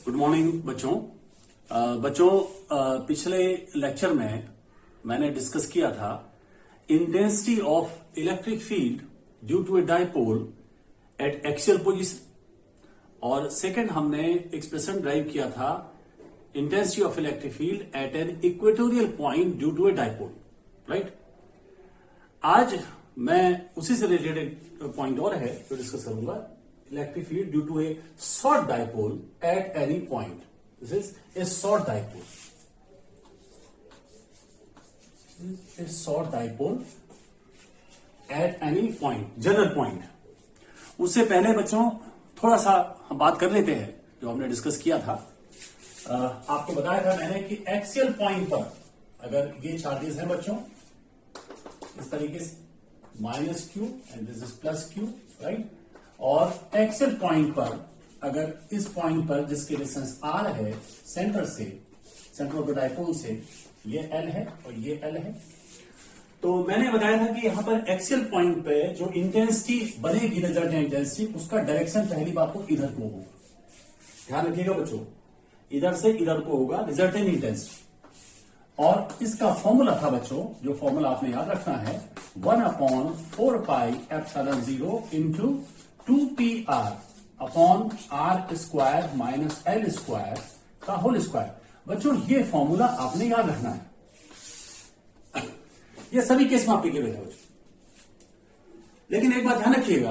Good morning बच्चों। पिछले lecture में मैंने डिस्कस किया था intensity of electric field due to a dipole at axial position, और सेकंड हमने एक्सप्रेशन ड्राइव किया था intensity of electric field at an equatorial point due to a dipole, right. आज मैं उसी से रिलेटेड पॉइंट और है जो डिस्कस करूंगा, electric field due to a short dipole at any point. This is a short dipole. A short dipole at any point, general point. उससे पहले बच्चों थोड़ा सा हम बात कर लेते हैं जो हमने डिस्कस किया था। आपको बताया था मैंने कि एक्सियल पॉइंट पर अगर ये चार्जेस हैं बच्चों इस तरीके से -q and this is +q, right. और एक्सियल पॉइंट पर अगर इस पॉइंट पर जिसके डिस्टेंस r है सेंटर से, सेंटर ऑफ द डाइपोल से, ये l है और ये l है, तो मैंने बताया था कि यहां पर एक्सियल पॉइंट पे जो इंटेंसिटी बनेगी, रिजल्टेंट इंटेंसिटी, उसका डायरेक्शन पहली बात तो इधर को होगा। ध्यान रखिएगा बच्चों, इधर से इधर को होगा रिजल्टेंट इंटेंसिटी। और इसका फॉर्मूला था बच्चों, जो फॉर्मूला आपने याद रखना है, 1/4πε0 into 2πr upon r² minus l² का होल स्क्वायर। बच्चों ये फॉर्मूला आपने याद रखना है, ये सभी केस में एप्लीकेबल है बच्चों। लेकिन एक बात ध्यान रखिएगा,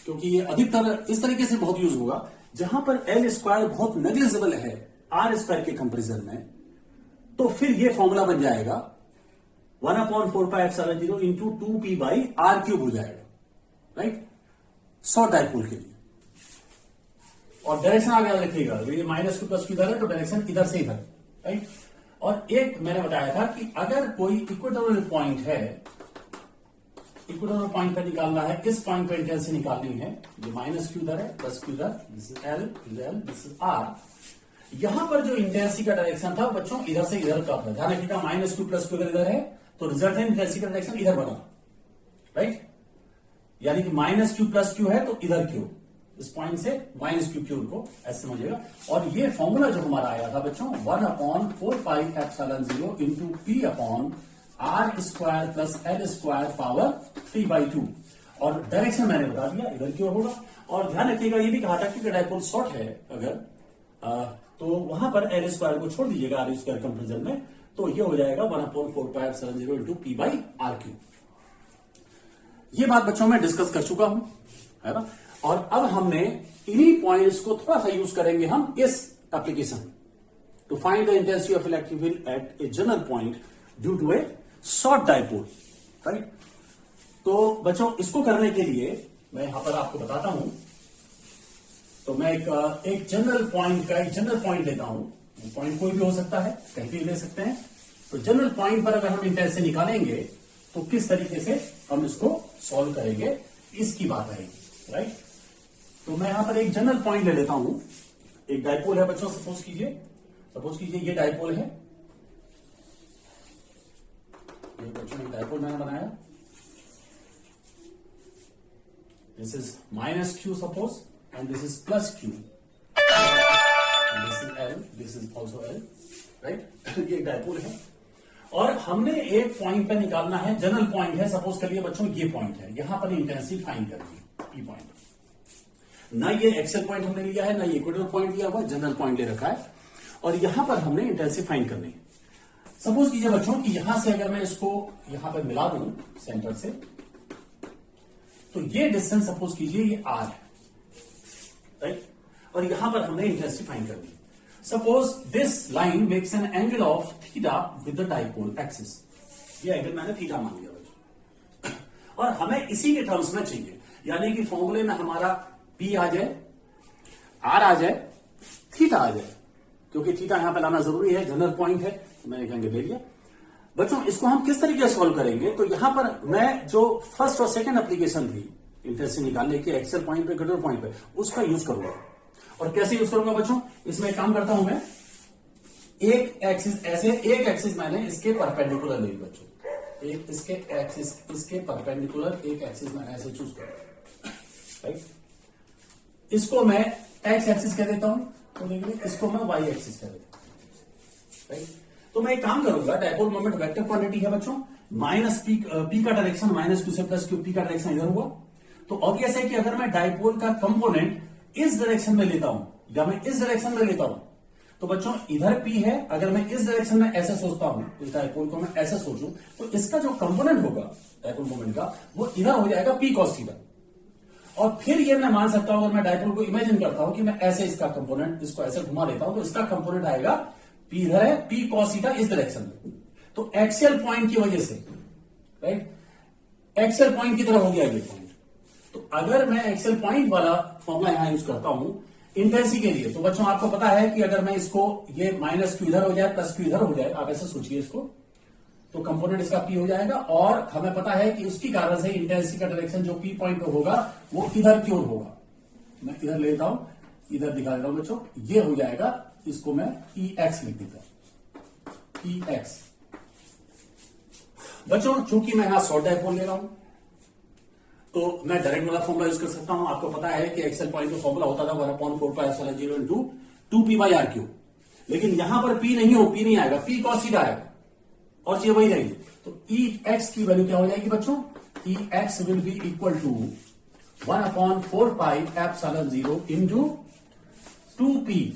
क्योंकि ये अधिकतर इस तरीके से बहुत यूज होगा, जहां पर l² बहुत नेग्लिजिबल है r² के कंपेरिजन में, तो फिर ये फॉर्मूला बन जाएगा 1/4πε0 इंटू 2p/r³ हो जाएगा, राइट, शॉर्ट डाइपोल के लिए। और डायरेक्शन आप याद रखिएगा, ये -q + q इधर है तो डायरेक्शन इधर से इधर, राइट। और एक मैंने बताया था कि अगर कोई इक्वेटोरियल पॉइंट है, इक्वेटोरियल पॉइंट पर निकालना है, इस पॉइंट पर इंटेंसिटी निकालनी है, ये -q इधर है, +q इधर, this is l, this is r। यहां पर जो इंटेंसिटी का डायरेक्शन था बच्चों इधर से इधर का था। ध्यान रखिएगा, -q + q इधर है तो रिजल्टेंट इंटेंसिटी का डायरेक्शन इधर बना, राइट। यानी कि -q + q है तो इधर q, इस पॉइंट से -q को ऐसे समझिएगा। और ये फॉर्मूला जो हमारा आया था बच्चों 1/4πε0 इंटू p/r² + l² पावर 3/2, और डायरेक्शन मैंने बता दिया इधर की ओर होगा। और ध्यान रखिएगा, ये भी कहा था कि डाइपोल शॉर्ट है अगर तो वहां पर l² को छोड़ दीजिएगा r² कंपेरिजन में, तो ये हो जाएगा 1/4πε0 इंटू p/r³। ये बात बच्चों में डिस्कस कर चुका हूं, है ना। और अब हमने इन्हीं पॉइंट्स को थोड़ा सा यूज करेंगे हम इस application to find the intensity of electric field at a general point due to a short dipole, right. तो बच्चों इसको करने के लिए मैं यहां पर आपको बताता हूं, तो मैं एक जनरल पॉइंट का एक जनरल पॉइंट लेता हूं। पॉइंट कोई भी हो सकता है, कहीं भी ले सकते हैं। तो जनरल पॉइंट पर अगर हम इंटेंसिटी निकालेंगे तो किस तरीके से हम इसको सॉल्व करेंगे, इसकी बात आएगी, राइट। तो मैं यहां पर एक जनरल पॉइंट ले लेता हूं। एक डाइपोल है बच्चों, सपोज कीजिए ये डाइपोल है, ये बच्चों एक डाइपोल मैंने बनाया, this is -q suppose and this is +q, this is l, this is also l, right. ये एक डाइपोल है और हमने एक पॉइंट पे निकालना है, जनरल पॉइंट है, सपोज करिए बच्चों ये पॉइंट है, यहां पर इंटेंसिटी फाइंड करनी है, पी पॉइंट। ना ये एक्सेल पॉइंट हमने लिया है, ना ये इक्वेटोरियल पॉइंट लिया हुआ, जनरल पॉइंट ले रखा है, और यहां पर हमने इंटेंसिटी फाइंड करनी है। सपोज कीजिए बच्चों कि यहां से अगर मैं इसको यहां पर मिला दूं सेंटर से, तो ये डिस्टेंस सपोज कीजिए ये r है, राइट। और यहां पर हमने इंटेंसिटी फाइंड करनी है। Suppose this line makes an angle of theta with the dipole axis. ये एंगल मैंने थीटा मान लिया बच्चों, और हमें इसी के टर्म्स में चाहिए, यानी कि फॉर्मूले में हमारा P आ जाए, R आ जाए, थीटा आ जाए, क्योंकि थीटा यहां पे लाना जरूरी है, जनरल पॉइंट है, तो मैंने एंगल ले लिया। बच्चों इसको हम किस तरीके से सॉल्व करेंगे, तो यहां पर मैं जो फर्स्ट और सेकंड एप्लीकेशन थी इंटेंसिटी निकालने की एक्सेल पॉइंट पे, इक्वेटोरियल पॉइंट पे, उसका यूज करूंगा। और कैसे यूज करूंगा बच्चों, इसमें एक काम करता हूं मैं, एक एक्सिस ऐसे, एक एक्सिस मैंने इसके परपेंडिकुलर ले ली बच्चों, एक इसके एक्सिस, इसके परपेंडिकुलर एक एक्सिस मैंने ऐसे चूज कर, राइट। इसको मैं एक्स एक्सिस कह देता हूं, तो देखिए इसको मैं वाई एक्सिस कर देता, राइट। तो मैं एक काम करूंगा, डायपोल मोमेंट वेक्टर क्वांटिटी है बच्चों, माइनस पी का डायरेक्शन माइनस क्यू से प्लस क्यू, पी का डायरेक्शन इधर हुआ। तो ऑब्वियस है कि अगर मैं डायपोल का कंपोनेंट इस डायरेक्शन में लेता हूं या मैं इस डायरेक्शन में लेता हूं, तो बच्चों इधर पी है, अगर मैं इस डायरेक्शन में ऐसे सोचता हूं, इस डायपोल को मैं ऐसे सोचूं, तो इसका जो कंपोनेंट होगा डायपोल मोमेंट का, वो इधर हो जाएगा पी कॉस थीटा। और फिर ये मैं मान सकता हूं, अगर मैं डायपोल को इमेजिन करता हूं कि मैं ऐसे इसका कंपोनेंट, इसको ऐसे घुमा देता हूं, तो इसका कंपोनेंट आएगा पी इधर है, पी कॉस थीटा इस डायरेक्शन में। तो एक्सियल पॉइंट की वजह से, राइट, एक्सियल पॉइंट की तरह हो गया ये पॉइंट। तो अगर मैं एक्सियल पॉइंट वाला फॉर्मूला यहां यूज करता हूं इंटेंसिटी के लिए, तो बच्चों आपको पता है कि अगर मैं इसको, ये माइनस क्यू इधर हो जाए प्लस क्यू इधर हो जाए, आप ऐसे सोचिए इसको, तो कंपोनेंट इसका पी हो जाएगा। और हमें पता है कि उसकी कारण से इंटेंसिटी का डायरेक्शन जो पी पॉइंट पे होगा वो इधर की ओर होगा। मैं इधर लेता हूं, इधर दिखा देता हूं बच्चों, ये हो जाएगा, इसको मैं ई एक्स लिख देता हूं, ई एक्स। बच्चों चूंकि मैं यहां शॉर्ट डायपोल ले रहा हूं, तो मैं डायरेक्ट वाला फॉर्मुला यूज कर सकता हूं। आपको पता है कि एक्सेल पॉइंट का फॉर्मुला होता था 1/4πε0 into 2p by are Q. लेकिन यहां पर p नहीं हो, p नहीं आएगा, p कॉस थीटा आएगा और ये वही रहेगी। तो ई एक्स की वैल्यू क्या हो जाएगी बच्चों, E X will be equal to 1/4πε0 into 2p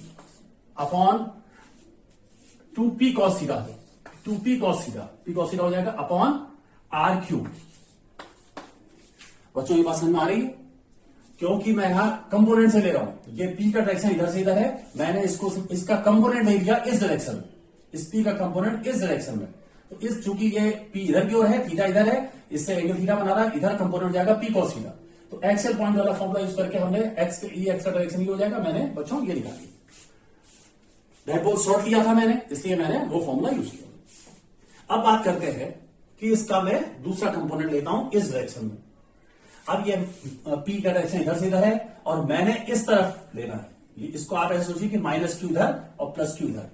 upon 2p cos theta, 2p cos theta, p cos theta हो जाएगा अपॉन आर क्यू। बच्चों ये बात समझ में आ रही है? क्योंकि मैं यहां कंपोनेंट से ले रहा हूं, ये पी का डायरेक्शन इधर से इधर है, मैंने इसको, इसका कंपोनेंट ले लिया इस डायरेक्शन में, इस पी का कंपोनेंट इस डायरेक्शन में। तो इस, चूंकि ये पी इधर की ओर है, थीटा इधर है, इससे एंगल थीटा बना रहा है, इधर कंपोनेंट हो जाएगा पी कॉस थीटा। तो एक्सेल पॉइंट वाला फॉर्मुला यूज करके हमने एक्स ई एक्स का डायरेक्शन ये हो जाएगा, मैंने बच्चों ये निकाल लिया। डायपोल शॉर्ट लिया था मैंने, इसलिए मैंने वो फॉर्मुला यूज किया। अब बात करते हैं कि इसका मैं दूसरा कंपोनेंट लेता हूं इस डायरेक्शन में। अब ये पी का डायरेक्शन इधर से इधर है और मैंने इस तरफ लेना है। इसको आप ऐसे सोचिए कि माइनस क्यू इधर और प्लस क्यू इधर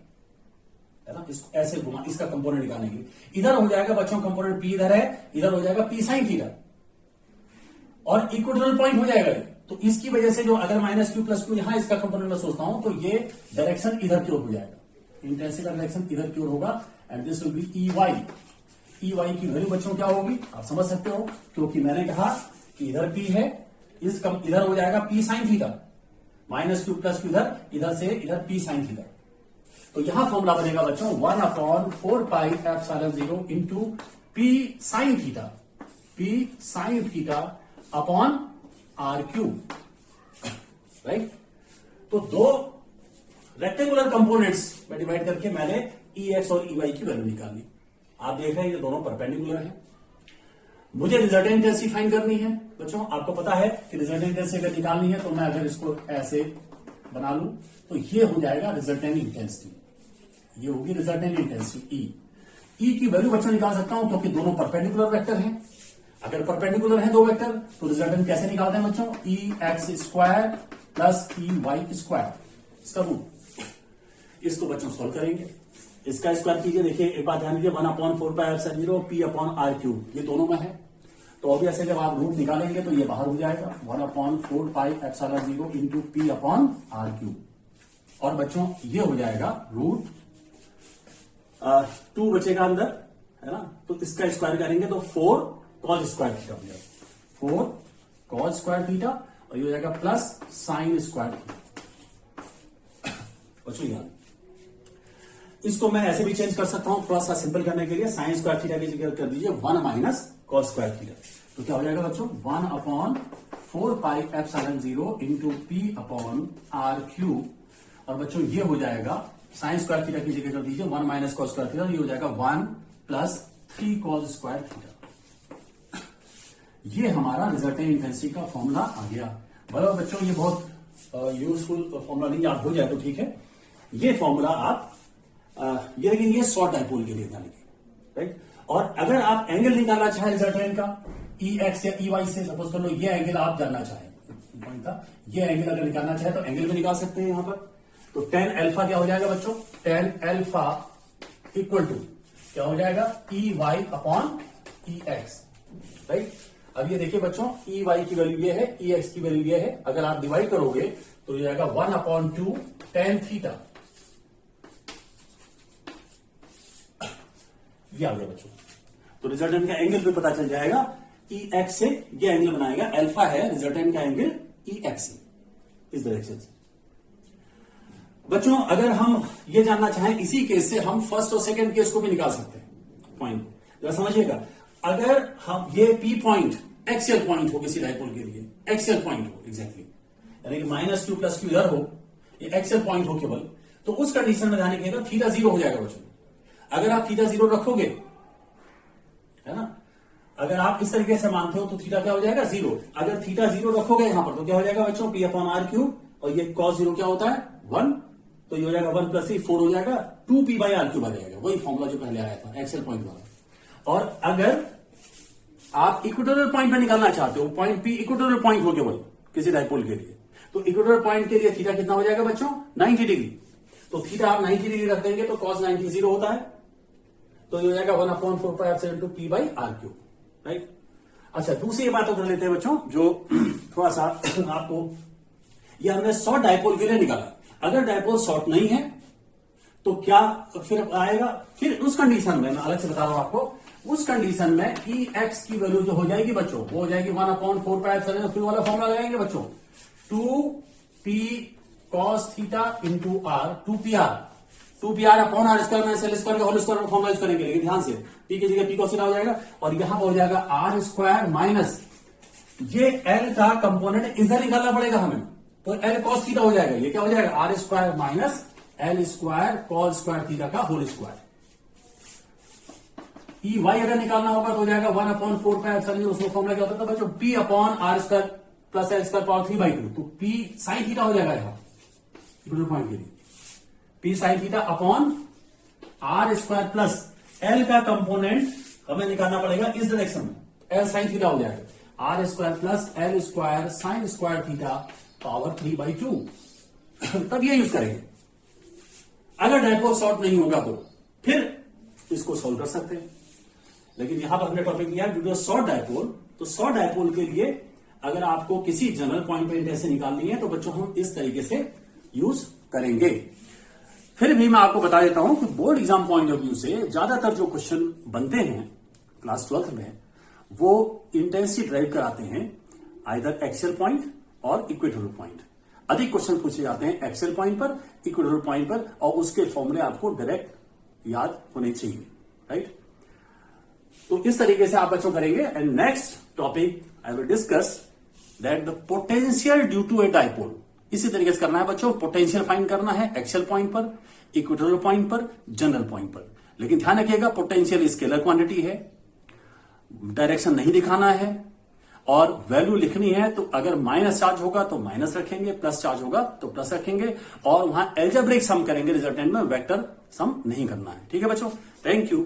है ना, इसको ऐसे घुमा, इसका कंपोनेंट निकालने के लिए इधर हो जाएगा बच्चों कंपोनेंट पी इधर है, इधर हो जाएगा पी साइन थीटा और इक्वेटोरियल पॉइंट हो जाएगा। तो इसकी वजह से जो अगर माइनस क्यू प्लस क्यू यहां इसका कंपोनेंट में सोचता हूं, तो ये डायरेक्शन इधर की ओर हो जाएगा, इंटेंसिटी का डायरेक्शन इधर की ओर होगा and this will be E Y. E Y की वैल्यू बच्चों क्या होगी आप समझ सकते हो, क्योंकि मैंने कहा कि इधर पी है, इधर हो जाएगा P sine theta, minus Q plus Q इधर से इधर पी साइन थीटा। तो यहां फॉर्मूला बनेगा बच्चों 1/4πε0 into P sine theta, P sine theta upon R cube, right. तो दो रेक्टेंगुलर कंपोनेंट्स में डिवाइड करके मैंने ई एक्स और ई वाई की वैल्यू निकाली। आप देख रहे हैं ये दोनों परपेंडिकुलर हैं। मुझे रिजल्टेंट इंटेंसिटी फाइंड करनी है बच्चों। आपको पता है कि रिजल्टेंट इंटेंसिटी अगर निकालनी है, तो मैं अगर इसको ऐसे बना लूं, तो ये हो जाएगा रिजल्टेंट इंटेंसिटी, ये होगी रिजल्टेंट इंटेंसिटी ई। की वैल्यू बच्चों निकाल सकता हूं क्योंकि दोनों परपेंडिकुलर वेक्टर हैं। अगर परपेंडिकुलर हैं दो वेक्टर, तो रिजल्टेंट कैसे निकालते हैं बच्चों, E X square plus E Y square, इसका रूट। इसको बच्चों सोल्व करेंगे, इसका स्क्वायर कीजिए। देखिए एक बात ध्यान दीजिए, 1/4πε0 पी अपॉन आर क्यूब, ये दोनों में है। तो ऑब्वियसली जब आप रूट निकालेंगे तो ये बाहर हो जाएगा, 1/4πε0 into P upon R cube. और बच्चों ये हो जाएगा रूट 2 बचेगा अंदर, है ना। तो इसका स्क्वायर करेंगे तो 4 कॉस स्क्वायर थीटा हो जाएगा, 4 कॉस स्क्वायर थीटा, और ये हो जाएगा प्लस साइन स्क्वायर थीटा। बच्चों याद, इसको मैं ऐसे भी चेंज कर सकता हूं थोड़ा सा सिंपल करने के लिए, साइन स्क्वायर थीटा की जगह कर दीजिए 1 माइनस कॉस स्क्वायर थीटा। तो क्या हो जाएगा बच्चों 1/4πε0 into P upon R cube. और बच्चों ये हो जाएगा साइन स्क्वायर थीटा की जगह कर दीजिए 1 माइनस कॉस स्क्वायर थीटा, ये हो जाएगा 1 प्लस 3 कॉस स्क्वायर थीटा। ये हमारा रिजल्टेंट इंटेंसिटी का फॉर्मूला आ गया। बराबर बच्चों, ये बहुत यूजफुल फॉर्मूला नहीं, याद हो जाए तो ठीक है। ये फॉर्मूला आप ये, लेकिन ये शॉर्ट डायपोल के लिए था, राइट। और अगर आप एंगल निकालना चाहें रिजल्टेंट का ई एक्स या ई वाई से, सपोज कर लो ये एंगल आप जानना चाहें, पॉइंट था, ये एंगल अगर निकालना चाहे तो एंगल भी निकाल सकते हैं यहां पर। तो tan अल्फा क्या हो जाएगा बच्चों, tan अल्फा इक्वल टू क्या हो जाएगा ई वाई अपॉन ई एक्स, राइट। अब ये देखिए बच्चों, ई वाई की वैल्यू ये है, ई एक्स की वैल्यू ये है। अगर आप डिवाइड करोगे तो ये जाएगा 1/2 tan थीटा, ये आ गया बच्चों। तो रिजल्टेंट का एंगल भी पता चल जाएगा ई एक्स से, ये एंगल बनाएगा, अल्फा है रिजल्टेंट का एंगल ई एक्स से, इस डायरेक्शन से। बच्चों अगर हम ये जानना चाहें इसी केस से हम फर्स्ट और सेकंड केस को भी निकाल सकते हैं पॉइंट। जरा समझिएगा, अगर हम ये पी पॉइंट एक्सियल पॉइंट हो किसी डायपोल के लिए, एक्सियल पॉइंट हो एग्जैक्टली, यानी कि -q + q इधर हो, ये एक्सियल पॉइंट हो केवल, तो उस कंडीशन में ध्यान रखिएगा थीटा 0 हो जाएगा बच्चों। अगर आप थीटा 0 रखोगे, है ना, अगर आप इस तरीके से मानते हो तो थीटा क्या हो जाएगा 0। अगर थीटा 0 रखोगे यहां पर तो क्या हो जाएगा बच्चों, p/r3, और ये cos 0 क्या होता है 1, तो ये हो जाएगा 1 + 3 4 हो जाएगा, 2p/r3 आ जाएगा, वही फॉर्मूला जो पहले आया था एक्सेल पॉइंट वाला। और अगर आप इक्वेटोरियल पॉइंट पे निकालना चाहते हो, पॉइंट पी इक्वेटोरियल पॉइंट हो केवल किसी डायपोल के लिए, तो इक्वेटोरियल पॉइंट के लिए थीटा कितना हो जाएगा बच्चों 90 डिग्री। तो थीटा आप 90 डिग्री रख देंगे तो cos 90 0 होता है, तो ये हो जाएगा 1/4π/2 p/r3, राइट। अच्छा, दूसरी बात कर लेते हैं बच्चों, जो थोड़ा सा आपको, ये हमने शॉर्ट डायपोल के लिए निकाला। अगर डायपोल शॉर्ट नहीं है तो क्या फिर आएगा, फिर उस कंडीशन में मैं अलग से बता रहा हूं आपको, उस कंडीशन में ई एक्स की वैल्यू जो हो जाएगी बच्चों, वो हो जाएगी 1/4π/, फिर वाला फॉर्मूला लगाएंगे बच्चों, 2p cos theta into are, 2pr/r² में सेल स्क्वायर का होल स्क्वायर का फॉर्मूला यूज करेंगे, लेकिन ध्यान से p की जगह p cos थीटा हो जाएगा, और यहां पर हो जाएगा r² माइनस ये l का कंपोनेंट इधर निकालना पड़ेगा हमें, तो l cos थीटा हो जाएगा, ये क्या हो जाएगा r² minus l² cos square theta का होल स्क्वायर। ई वाई अगर निकालना होगा तो हो जाएगा 1/4π/, उसमें फॉर्मूला क्या होता था बच्चों, p/r² + l²/3/2, तो p sin थीटा हो जाएगा यहां इक्वल पॉइंट के लिए, p sin theta upon r² plus l का कंपोनेंट हमें निकालना पड़ेगा इस डायरेक्शन में, l sin थीटा हो जाएगा r² plus l² sin square theta power 3/2 तब ये यूज करेंगे। अगर डायपोल शॉर्ट नहीं होगा तो फिर इसको सोल्व कर सकते हैं, लेकिन यहां पर हमने टॉपिक लिया ड्यू टू शॉर्ट डायपोल। तो शॉर्ट डायपोल के लिए अगर आपको किसी जनरल पॉइंट पे इंटेंसिटी निकालनी है तो बच्चों हम इस तरीके से यूज करेंगे। फिर भी मैं आपको बता देता हूं कि board exam point of view से ज्यादातर जो क्वेश्चन बनते हैं क्लास 12th में, वो इंटेंसिटी ड्राइव कराते हैं आइदर एक्सियल पॉइंट और इक्वेटोरियल पॉइंट। अधिक क्वेश्चन पूछे जाते हैं एक्सियल पॉइंट पर, इक्वेटोरियल पॉइंट पर, और उसके फॉर्मूले आपको डायरेक्ट याद होने चाहिए, राइट। तो इस तरीके से आप बच्चों करेंगे। And next topic I will discuss that the potential due to a dipole. इसी तरीके से करना है बच्चों, पोटेंशियल फाइंड करना है एक्सियल पॉइंट पर, इक्वेटोरियल पॉइंट पर, जनरल पॉइंट पर। लेकिन ध्यान रखिएगा पोटेंशियल स्केलर क्वांटिटी है, डायरेक्शन नहीं दिखाना है, और वैल्यू लिखनी है तो अगर माइनस चार्ज होगा तो माइनस रखेंगे, प्लस चार्ज होगा तो प्लस रखेंगे, और वहां एल्जेब्रिक सम करेंगे रिजल्टेंट में, वेक्टर सम नहीं करना है। ठीक है बच्चों, थैंक यू।